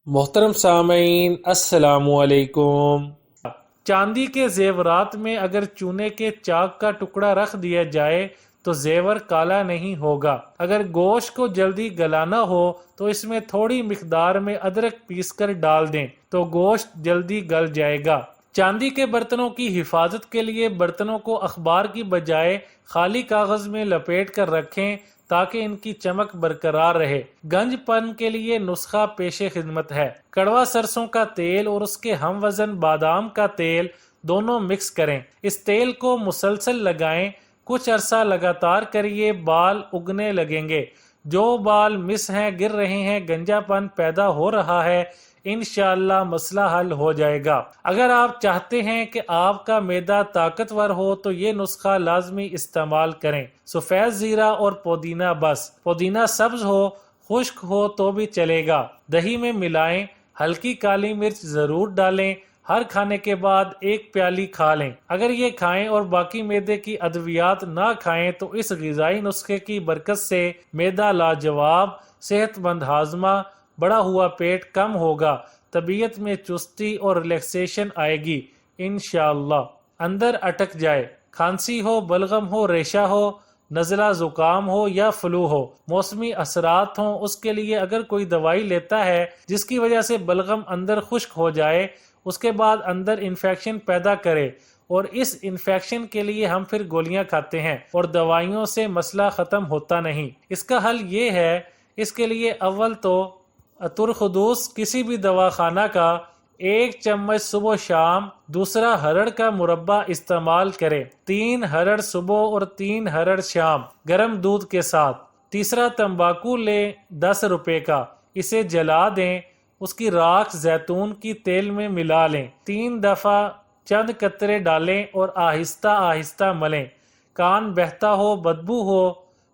محترم سامعین السلام علیکم۔ چاندی کے زیورات میں اگر چونے کے چاک کا ٹکڑا رکھ دیا جائے تو زیور کالا نہیں ہوگا۔ اگر گوشت کو جلدی گلانا ہو تو اس میں تھوڑی مقدار میں ادرک پیس کر ڈال دیں تو گوشت جلدی گل جائے گا۔ چاندی کے برتنوں کی حفاظت کے لیے برتنوں کو اخبار کی بجائے خالی کاغذ میں لپیٹ کر رکھیں تاکہ ان کی چمک برقرار رہے۔ گنج پن کے لیے نسخہ پیش خدمت ہے۔ کڑوا سرسوں کا تیل اور اس کے ہم وزن بادام کا تیل دونوں مکس کریں۔ اس تیل کو مسلسل لگائیں، کچھ عرصہ لگاتار کریے، بال اگنے لگیں گے۔ جو بال مس ہیں، گر رہے ہیں، گنجا پن پیدا ہو رہا ہے، انشاءاللہ مسئلہ حل ہو جائے گا۔ اگر آپ چاہتے ہیں کہ آپ کا معدہ طاقتور ہو تو یہ نسخہ لازمی استعمال کریں۔ سفید زیرہ اور پودینہ بس۔ پودینہ سبز ہو، خشک ہو تو بھی چلے گا۔ دہی میں ملائیں، ہلکی کالی مرچ ضرور ڈالیں۔ ہر کھانے کے بعد ایک پیالی کھا لیں۔ اگر یہ کھائیں اور باقی معدے کی ادویات نہ کھائیں تو اس غذائی نسخے کی برکت سے معدہ لاجواب، صحت مند ہاضمہ، بڑا ہوا پیٹ کم ہوگا، طبیعت میں چستی اور ریلیکسیشن آئے گی انشاءاللہ۔ اندر اٹک جائے، کھانسی ہو، بلغم ہو، ریشہ ہو، نزلہ زکام ہو یا فلو ہو، موسمی اثرات ہوں، اس کے لیے اگر کوئی دوائی لیتا ہے جس کی وجہ سے بلغم اندر خشک ہو جائے، اس کے بعد اندر انفیکشن پیدا کرے اور اس انفیکشن کے لیے ہم پھر گولیاں کھاتے ہیں اور دوائیوں سے مسئلہ ختم ہوتا نہیں۔ اس کا حل یہ ہے، اس کے لیے اول تو ترخدوس کسی بھی دواخانہ کا 1 چمچ صبح و شام، دوسرا ہرڑ کا مربع استعمال کریں، 3 ہرڑ صبح اور 3 ہرڑ شام گرم دودھ کے ساتھ۔ تیسرا تمباکو لیں 10 روپے کا، اسے جلا دیں، اس کی راکھ زیتون کی تیل میں ملا لیں، 3 دفعہ چند قطرے ڈالیں اور آہستہ آہستہ ملیں۔ کان بہتا ہو، بدبو ہو،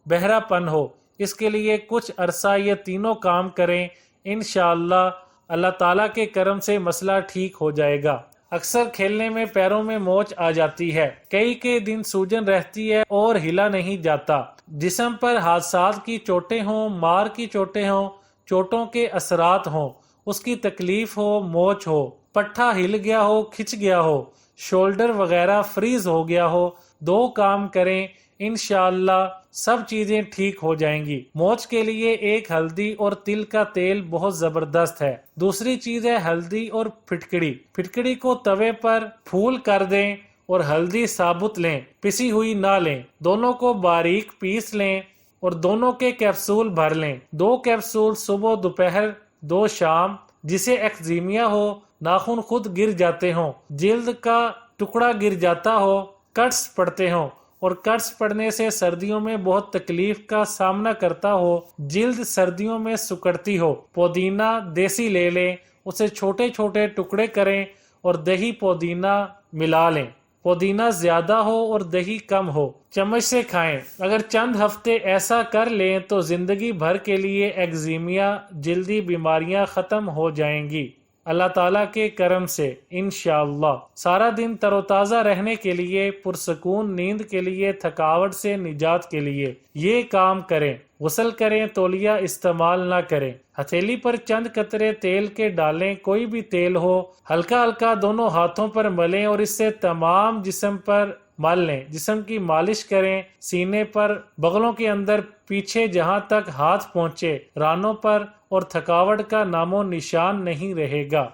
بہرا پن ہو، اس کے لیے کچھ عرصہ یہ تینوں کام کریں، انشاءاللہ اللہ تعالیٰ کے کرم سے مسئلہ ٹھیک ہو جائے گا۔ اکثر کھیلنے میں پیروں میں موچ آ جاتی ہے، کئی کے دن سوجن رہتی ہے اور ہلا نہیں جاتا۔ جسم پر حادثات کی چوٹیں ہوں، مار کی چوٹیں ہوں، چوٹوں کے اثرات ہوں، اس کی تکلیف ہو، موچ ہو، پٹھا ہل گیا ہو، کھچ گیا ہو، شولڈر وغیرہ فریز ہو گیا ہو، 2 کام کریں، انشاءاللہ سب چیزیں ٹھیک ہو جائیں گی۔ موچ کے لیے ایک ہلدی اور تل کا تیل بہت زبردست ہے۔ دوسری چیز ہے ہلدی اور پھٹکڑی۔ پھٹکڑی کو توے پر پھول کر دیں اور ہلدی ثابت لیں، پسی ہوئی نہ لیں، دونوں کو باریک پیس لیں اور دونوں کے کیپسول بھر لیں۔ 2 کیپسول صبح، دوپہر، 2 شام۔ جسے ایکزیمیا ہو، ناخن خود گر جاتے ہوں، جلد کا ٹکڑا گر جاتا ہو، کٹس پڑتے ہوں اور کٹس پڑنے سے سردیوں میں بہت تکلیف کا سامنا کرتا ہو، جلد سردیوں میں سکڑتی ہو، پودینہ دیسی لے لیں، اسے چھوٹے چھوٹے ٹکڑے کریں اور دہی پودینہ ملا لیں۔ پودینہ زیادہ ہو اور دہی کم ہو، چمچ سے کھائیں۔ اگر چند ہفتے ایسا کر لیں تو زندگی بھر کے لیے ایکزیمیا، جلدی بیماریاں ختم ہو جائیں گی اللہ تعالیٰ کے کرم سے انشاءاللہ۔ سارا دن تر و تازہ رہنے کے لیے، پرسکون نیند کے لیے، تھکاوٹ سے نجات کے لیے یہ کام کریں۔ غسل کریں، تولیہ استعمال نہ کریں۔ ہتھیلی پر چند قطرے تیل کے ڈالیں، کوئی بھی تیل ہو، ہلکا ہلکا دونوں ہاتھوں پر ملیں اور اس سے تمام جسم پر مل لیں۔ جسم کی مالش کریں، سینے پر، بغلوں کے اندر، پیچھے جہاں تک ہاتھ پہنچے، رانوں پر، اور تھکاوٹ کا نام و نشان نہیں رہے گا۔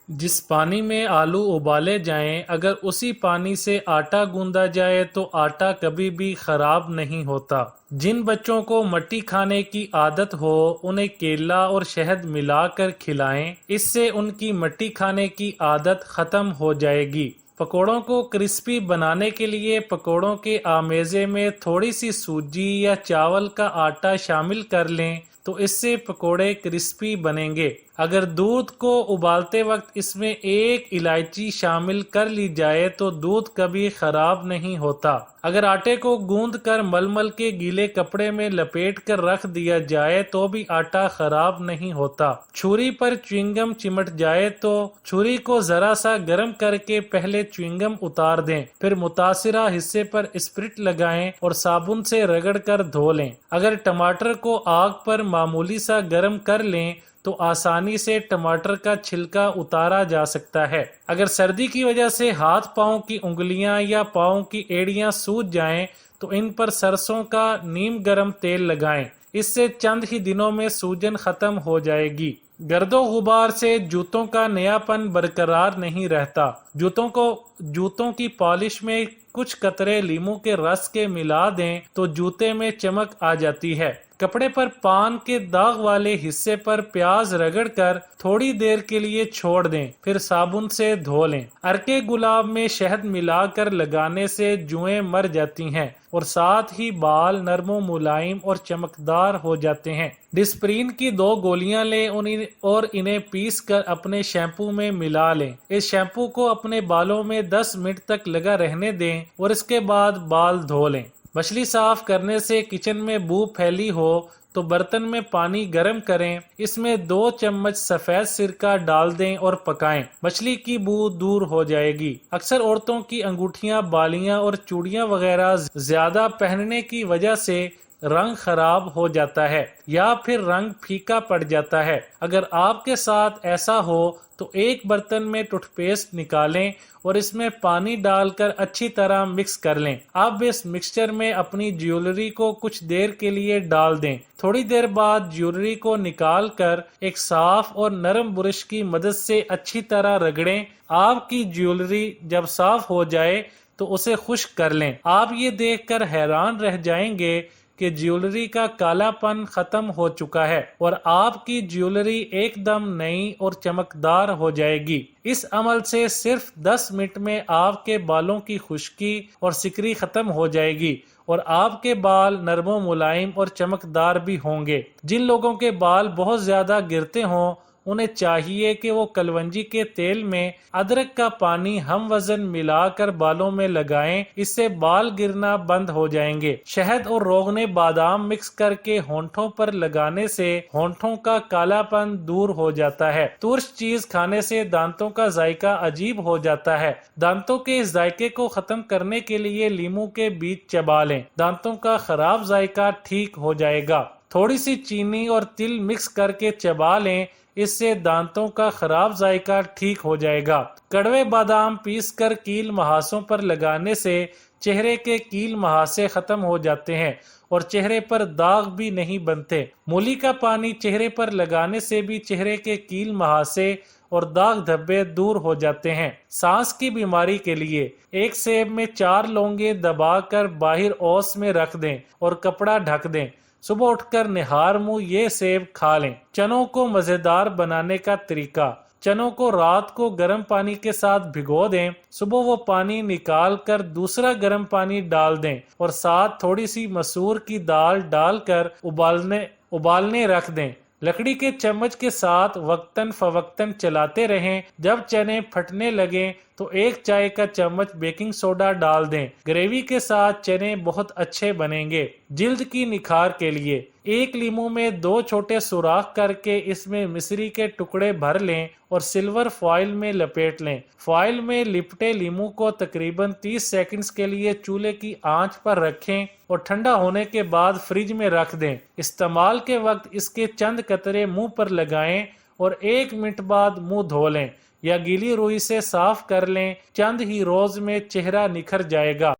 جس پانی میں آلو ابالے جائیں، اگر اسی پانی سے آٹا گوندا جائے تو آٹا کبھی بھی خراب نہیں ہوتا۔ جن بچوں کو مٹی کھانے کی عادت ہو انہیں کیلا اور شہد ملا کر کھلائیں، اس سے ان کی مٹی کھانے کی عادت ختم ہو جائے گی۔ پکوڑوں کو کرسپی بنانے کے لیے پکوڑوں کے آمیزے میں تھوڑی سی سوجی یا چاول کا آٹا شامل کر لیں تو اس سے پکوڑے کرسپی بنیں گے۔ اگر دودھ کو ابالتے وقت اس میں 1 الائچی شامل کر لی جائے تو دودھ کبھی خراب نہیں ہوتا۔ اگر آٹے کو گوندھ کر مل کے گیلے کپڑے میں لپیٹ کر رکھ دیا جائے تو بھی آٹا خراب نہیں ہوتا۔ چھری پر چوئنگم چمٹ جائے تو چھری کو ذرا سا گرم کر کے پہلے چوئنگم اتار دیں، پھر متاثرہ حصے پر اسپرٹ لگائیں اور صابن سے رگڑ کر دھو لیں۔ اگر ٹماٹر کو آگ پر معمولی سا گرم کر لیں تو آسانی سے ٹماٹر کا چھلکا اتارا جا سکتا ہے۔ اگر سردی کی وجہ سے ہاتھ پاؤں کی انگلیاں یا پاؤں کی ایڑیاں سوج جائیں تو ان پر سرسوں کا نیم گرم تیل لگائیں، اس سے چند ہی دنوں میں سوجن ختم ہو جائے گی۔ گرد و غبار سے جوتوں کا نیا پن برقرار نہیں رہتا۔ جوتوں کی پالش میں کچھ قطرے لیموں کے رس کے ملا دیں تو جوتے میں چمک آ جاتی ہے۔ کپڑے پر پان کے داغ والے حصے پر پیاز رگڑ کر تھوڑی دیر کے لیے چھوڑ دیں، پھر صابن سے دھو لیں۔ ارکے گلاب میں شہد ملا کر لگانے سے جوئیں مر جاتی ہیں اور ساتھ ہی بال نرم و ملائم اور چمکدار ہو جاتے ہیں۔ ڈسپرین کی 2 گولیاں لیں اور انہیں پیس کر اپنے شیمپو میں ملا لیں۔ اس شیمپو کو اپنے بالوں میں 10 منٹ تک لگا رہنے دیں اور اس کے بعد بال دھو لیں۔ مچھلی صاف کرنے سے کچن میں بو پھیلی ہو تو برتن میں پانی گرم کریں، اس میں 2 چمچ سفید سرکہ ڈال دیں اور پکائیں، مچھلی کی بو دور ہو جائے گی۔ اکثر عورتوں کی انگوٹھیاں، بالیاں اور چوڑیاں وغیرہ زیادہ پہننے کی وجہ سے رنگ خراب ہو جاتا ہے یا پھر رنگ پھیکا پڑ جاتا ہے۔ اگر آپ کے ساتھ ایسا ہو تو ایک برتن میں ٹوتھ پیسٹ نکالیں اور اس میں پانی ڈال کر اچھی طرح مکس کر لیں۔ اب اس مکسچر میں اپنی جیولری کو کچھ دیر کے لیے ڈال دیں۔ تھوڑی دیر بعد جیولری کو نکال کر ایک صاف اور نرم برش کی مدد سے اچھی طرح رگڑیں۔ آپ کی جیولری جب صاف ہو جائے تو اسے خشک کر لیں۔ آپ یہ دیکھ کر حیران رہ جائیں گے کہ جیولری کا کالا پن ختم ہو چکا ہے اور آپ کی جیولری ایک دم نئی اور چمکدار ہو جائے گی۔ اس عمل سے صرف 10 منٹ میں آپ کے بالوں کی خشکی اور سکری ختم ہو جائے گی اور آپ کے بال نرم و ملائم اور چمکدار بھی ہوں گے۔ جن لوگوں کے بال بہت زیادہ گرتے ہوں انہیں چاہیے کہ وہ کلونجی کے تیل میں ادرک کا پانی ہم وزن ملا کر بالوں میں لگائیں، اس سے بال گرنا بند ہو جائیں گے۔ شہد اور روغن بادام مکس کر کے ہونٹوں پر لگانے سے ہونٹوں کا کالا پن دور ہو جاتا ہے۔ ترش چیز کھانے سے دانتوں کا ذائقہ عجیب ہو جاتا ہے۔ دانتوں کے اس ذائقے کو ختم کرنے کے لیے لیموں کے بیج چبا لیں، دانتوں کا خراب ذائقہ ٹھیک ہو جائے گا۔ تھوڑی سی چینی اور تل مکس کر کے چبا لیں، اس سے دانتوں کا خراب ذائقہ ٹھیک ہو جائے گا۔ کڑوے بادام پیس کر کیل محاسوں پر لگانے سے چہرے کے کیل محاسے ختم ہو جاتے ہیں اور چہرے پر داغ بھی نہیں بنتے۔ مولی کا پانی چہرے پر لگانے سے بھی چہرے کے کیل محاسے اور داغ دھبے دور ہو جاتے ہیں۔ سانس کی بیماری کے لیے ایک سیب میں 4 لونگیں دبا کر باہر اوس میں رکھ دیں اور کپڑا ڈھک دیں۔ صبح اٹھ کر نہار منہ یہ سیب کھا لیں۔ چنوں کو مزیدار بنانے کا طریقہ: چنوں کو رات کو گرم پانی کے ساتھ بھگو دیں، صبح وہ پانی نکال کر دوسرا گرم پانی ڈال دیں اور ساتھ تھوڑی سی مسور کی دال ڈال کر ابالنے رکھ دیں۔ لکڑی کے چمچ کے ساتھ وقتاً فوقتاً چلاتے رہیں، جب چنے پھٹنے لگیں تو 1 چائے کا چمچ بیکنگ سوڈا ڈال دیں۔ گریوی کے ساتھ چنے بہت اچھے بنیں گے۔ جلد کی نکھار کے لیے ایک لیموں میں 2 چھوٹے سوراخ کر کے اس میں مصری کے ٹکڑے بھر لیں اور سلور فوائل میں لپیٹ لیں۔ فوائل میں لپٹے لیموں کو تقریباً 30 سیکنڈز کے لیے چولہے کی آنچ پر رکھیں اور ٹھنڈا ہونے کے بعد فریج میں رکھ دیں۔ استعمال کے وقت اس کے چند قطرے منہ پر لگائیں اور 1 منٹ بعد منہ دھو لیں یا گیلی روئی سے صاف کر لیں۔ چند ہی روز میں چہرہ نکھر جائے گا۔